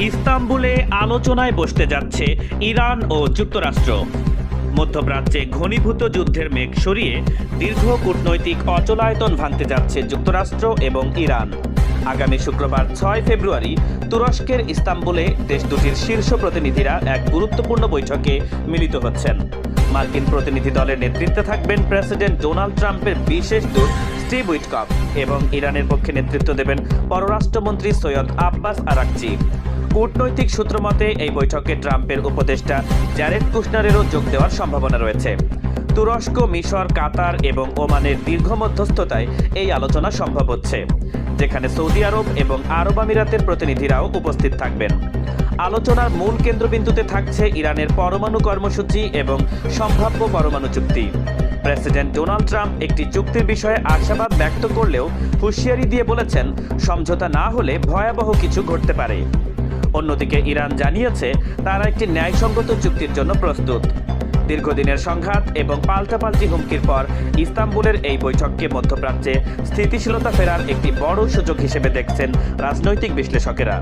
ইস্তাম্বুলে আলোচনায় বসতে যাচ্ছে ইরান ও যুক্তরাষ্ট্র। মধ্যপ্রাচ্যে ঘনীভূত যুদ্ধের মেঘ সরিয়ে দীর্ঘ কূটনৈতিক অচলায়তন ভাঙতে যাচ্ছে যুক্তরাষ্ট্র এবং ইরান। আগামী শুক্রবার 6 ফেব্রুয়ারি তুরস্কের ইস্তাম্বুলে দেশ দুটির শীর্ষ প্রতিনিধিরা এক গুরুত্বপূর্ণ বৈঠকে মিলিত হচ্ছেন। মার্কিন প্রতিনিধি দলের নেতৃত্বে থাকবেন প্রেসিডেন্ট ডোনাল্ড ট্রাম্পের বিশেষ দূত স্টিভ উইটকফ এবং ইরানের পক্ষে নেতৃত্ব দেবেন পররাষ্ট্রমন্ত্রী সৈয়দ আব্বাস আরাকচি। কূটনৈতিক সূত্র মতে এই বৈঠকে ট্রাম্পের উপদেষ্টা জ্যারেড কুশনারেরও যোগ দেওয়ার সম্ভাবনা রয়েছে। তুরস্ক, মিশর, কাতার এবং ওমানের দীর্ঘ মধ্যস্থতায় এই আলোচনা সম্ভব হচ্ছে, যেখানে সৌদি আরব এবং আরব আমিরাতের প্রতিনিধিরাও উপস্থিত থাকবেন। আলোচনার মূল কেন্দ্রবিন্দুতে থাকছে ইরানের পরমাণু কর্মসূচি এবং সম্ভাব্য পরমাণু চুক্তি। প্রেসিডেন্ট ডোনাল্ড ট্রাম্প একটি চুক্তির বিষয়ে আশাবাদ ব্যক্ত করলেও হুঁশিয়ারি দিয়ে বলেছেন, সমঝোতা না হলে ভয়াবহ কিছু ঘটতে পারে। অন্যদিকে ইরান জানিয়েছে তারা একটি ন্যায়সঙ্গত চুক্তির জন্য প্রস্তুত। দীর্ঘদিনের সংঘাত এবং পাল্টাপাল্টি হুমকির পর ইস্তাম্বুলের এই বৈঠককে মধ্যপ্রাচ্যে স্থিতিশীলতা ফেরার একটি বড় সুযোগ হিসেবে দেখছেন রাজনৈতিক বিশ্লেষকেরা।